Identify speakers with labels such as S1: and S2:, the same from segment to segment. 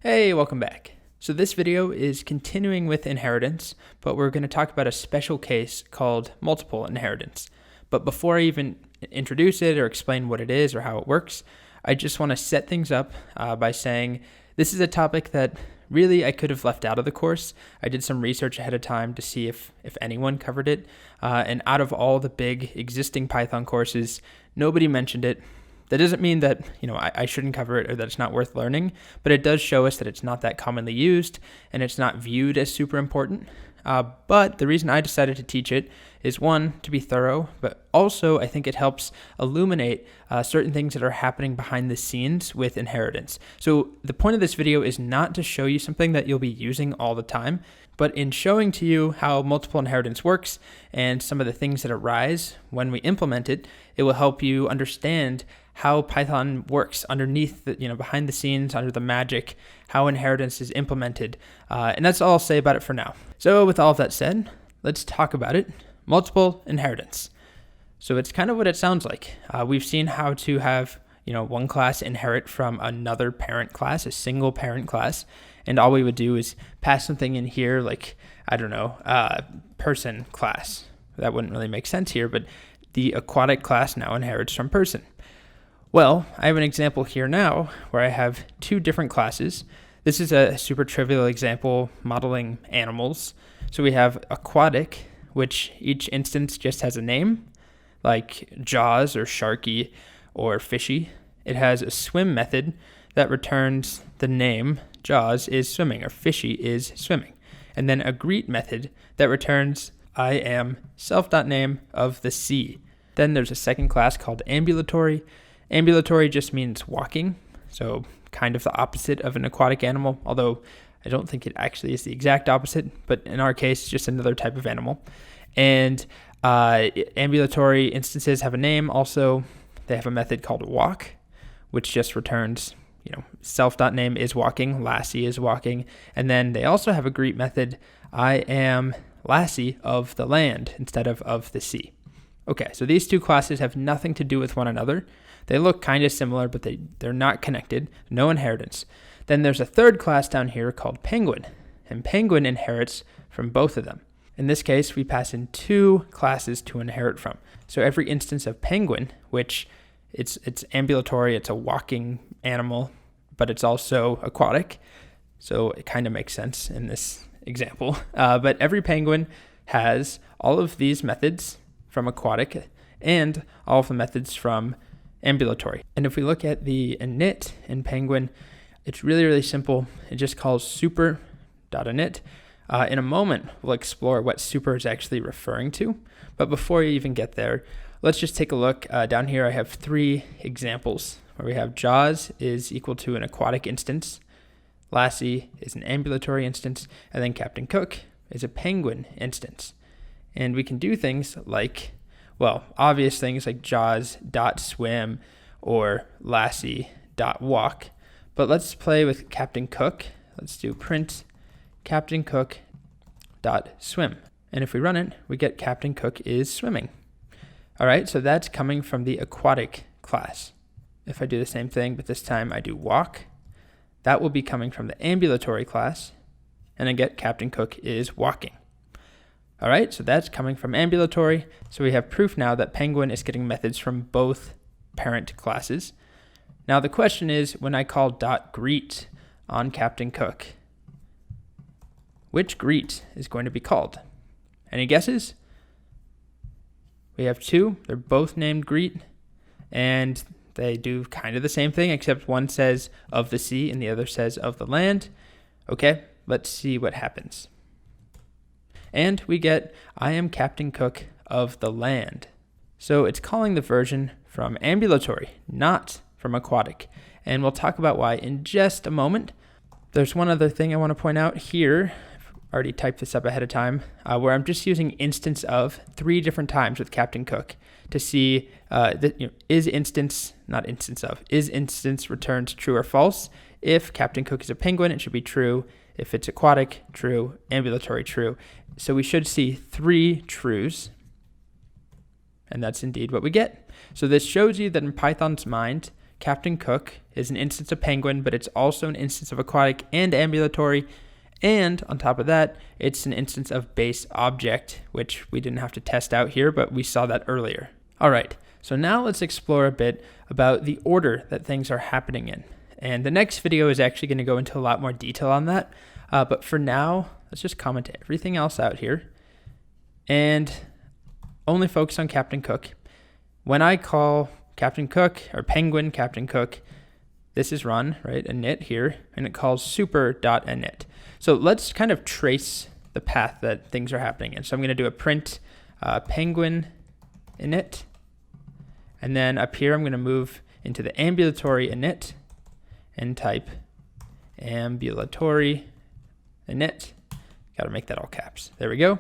S1: Hey, welcome back. So this video is continuing with inheritance, but we're going to talk about a special case called multiple inheritance. But before I even introduce it or explain what it is or how it works, I just want to set things up by saying this is a topic that really I could have left out of the course. I did some research ahead of time to see if anyone covered it, and out of all the big existing Python courses, nobody mentioned it. That doesn't mean that I shouldn't cover it or that it's not worth learning, but it does show us that it's not that commonly used and it's not viewed as super important. But the reason I decided to teach it is, one, to be thorough, but also I think it helps illuminate certain things that are happening behind the scenes with inheritance. So the point of this video is not to show you something that you'll be using all the time, but in showing to you how multiple inheritance works and some of the things that arise when we implement it, it will help you understand how Python works underneath behind the scenes, under the magic, how inheritance is implemented. And that's all I'll say about it for now. So with all of that said, let's talk about it. Multiple inheritance. So it's kind of what it sounds like. We've seen how to have one class inherit from another parent class, a single parent class. And all we would do is pass something in here like, person class. That wouldn't really make sense here, but the aquatic class now inherits from person. Well, I have an example here now where I have two different classes. This is a super trivial example modeling animals. So we have aquatic, which each instance just has a name, like Jaws or Sharky or Fishy. It has a swim method that returns the name Jaws is swimming or Fishy is swimming. And then a greet method that returns I am self.name of the sea. Then there's a second class called ambulatory. Ambulatory just means walking, so kind of the opposite of an aquatic animal, although I don't think it actually is the exact opposite, but in our case, just another type of animal. And ambulatory instances have a name. Also, they have a method called walk, which just returns, self.name is walking, Lassie is walking. And then they also have a greet method, I am Lassie of the land instead of the sea. Okay, so these two classes have nothing to do with one another. They look kind of similar, but they're not connected. No inheritance. Then there's a third class down here called Penguin, and Penguin inherits from both of them. In this case, we pass in two classes to inherit from. So every instance of Penguin, which it's ambulatory, it's a walking animal, but it's also aquatic. So it kind of makes sense in this example. But every penguin has all of these methods from aquatic and all of the methods from ambulatory. And if we look at the init in Penguin, it's really, really simple. It just calls super.init. In a moment, we'll explore what super is actually referring to. But before you even get there, let's just take a look. Down here, I have three examples where we have Jaws is equal to an aquatic instance, Lassie is an ambulatory instance, and then Captain Cook is a penguin instance. And we can do things like, obvious things like Jaws.swim or Lassie.walk. But let's play with Captain Cook. Let's do print Captain Cook.swim. And if we run it, we get Captain Cook is swimming. All right, so that's coming from the aquatic class. If I do the same thing, but this time I do walk, that will be coming from the ambulatory class. And I get Captain Cook is walking. All right, so that's coming from ambulatory. So we have proof now that Penguin is getting methods from both parent classes. Now the question is, when I call .greet on Captain Cook, which greet is going to be called? Any guesses? We have two. They're both named greet, and they do kind of the same thing, except one says of the sea and the other says of the land. Okay, let's see what happens. And we get, I am Captain Cook of the land. So it's calling the version from ambulatory, not from aquatic. And we'll talk about why in just a moment. There's one other thing I want to point out here. I've already typed this up ahead of time, where I'm just using instance of 3 different times with Captain Cook to see is instance returns true or false. If Captain Cook is a penguin, it should be true. If it's aquatic, true. Ambulatory, true. So we should see 3 trues, and that's indeed what we get. So this shows you that in Python's mind, Captain Cook is an instance of Penguin, but it's also an instance of Aquatic and Ambulatory. And on top of that, it's an instance of base object, which we didn't have to test out here, but we saw that earlier. All right, so now let's explore a bit about the order that things are happening in. And the next video is actually going to go into a lot more detail on that. But for now, let's just comment everything else out here and only focus on Captain Cook. When I call Captain Cook or Penguin Captain Cook, this is run, right, init here, and it calls super.init. So let's kind of trace the path that things are happening in. So I'm going to do a print Penguin init, and then up here I'm going to move into the ambulatory init and type ambulatory init. Got to make that all caps. There we go.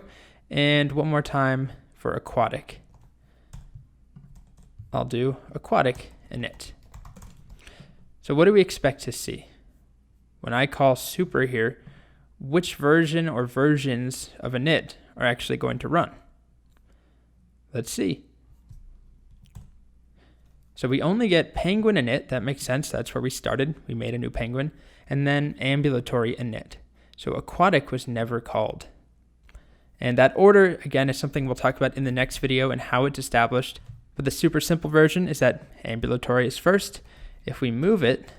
S1: And one more time for aquatic. I'll do aquatic init. So what do we expect to see? When I call super here, which version or versions of init are actually going to run? Let's see. So we only get Penguin init. That makes sense. That's where we started. We made a new Penguin. And then ambulatory init. So aquatic was never called. And that order, again, is something we'll talk about in the next video and how it's established. But the super simple version is that ambulatory is first. If we move it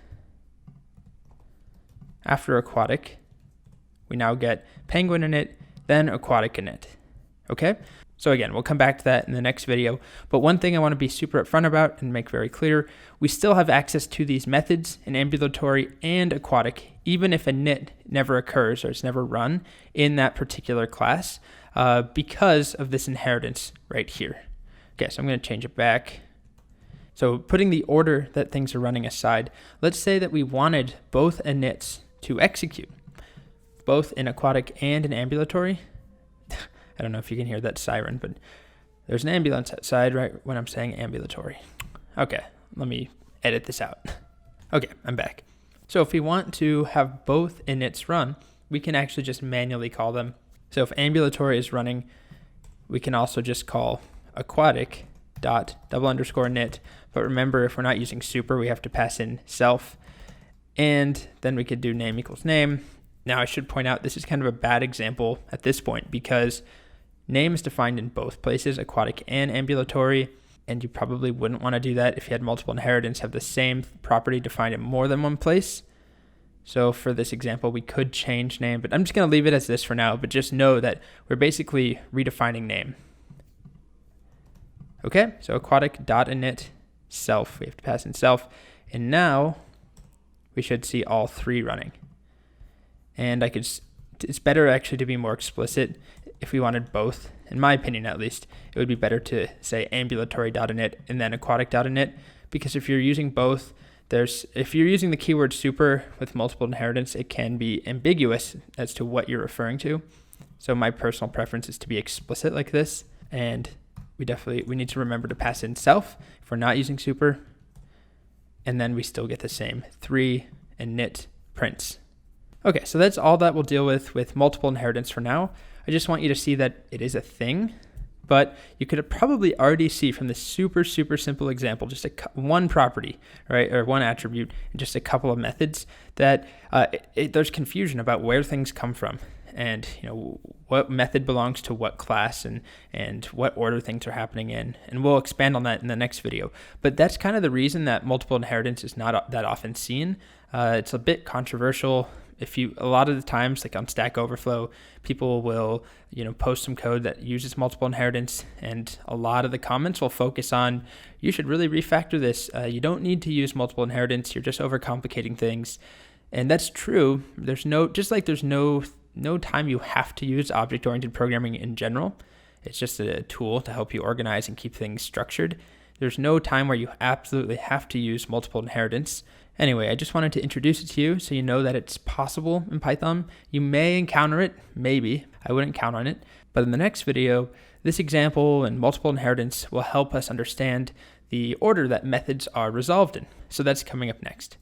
S1: after aquatic, we now get Penguin init, then aquatic init. Okay? So again, we'll come back to that in the next video. But one thing I want to be super upfront about and make very clear, we still have access to these methods in ambulatory and aquatic, even if init never occurs or it's never run in that particular class because of this inheritance right here. Okay, so I'm going to change it back. So putting the order that things are running aside, let's say that we wanted both inits to execute, both in aquatic and in ambulatory. I don't know if you can hear that siren, but there's an ambulance outside right when I'm saying ambulatory. Okay, let me edit this out. Okay, I'm back. So if we want to have both inits run, we can actually just manually call them. So if ambulatory is running, we can also just call aquatic dot double underscore init. But remember, if we're not using super, we have to pass in self. And then we could do name equals name. Now I should point out this is kind of a bad example at this point because name is defined in both places, aquatic and ambulatory, and you probably wouldn't want to do that if you had multiple inheritance have the same property defined in more than one place. So for this example, we could change name, but I'm just going to leave it as this for now, but just know that we're basically redefining name. Okay, so aquatic.init self, we have to pass in self, and now we should see all three running. And it's better actually to be more explicit if we wanted both. In my opinion, at least, it would be better to say ambulatory.init and then aquatic.init, because if you're using both, if you're using the keyword super with multiple inheritance, it can be ambiguous as to what you're referring to. So my personal preference is to be explicit like this, and we need to remember to pass in self if we're not using super, and then we still get the same 3 init prints. Okay, so that's all that we'll deal with multiple inheritance for now. I just want you to see that it is a thing, but you could probably already see from this super simple example, just one property, right, or one attribute, and just a couple of methods, that there's confusion about where things come from, and what method belongs to what class, and what order things are happening in, and we'll expand on that in the next video. But that's kind of the reason that multiple inheritance is not that often seen. It's a bit controversial. A lot of the times, like on Stack Overflow, people will, post some code that uses multiple inheritance, and a lot of the comments will focus on, you should really refactor this. You don't need to use multiple inheritance. You're just overcomplicating things. And that's true. There's no time you have to use object-oriented programming in general. It's just a tool to help you organize and keep things structured. There's no time where you absolutely have to use multiple inheritance. Anyway, I just wanted to introduce it to you so you know that it's possible in Python. You may encounter it, maybe. I wouldn't count on it. But in the next video, this example and multiple inheritance will help us understand the order that methods are resolved in. So that's coming up next.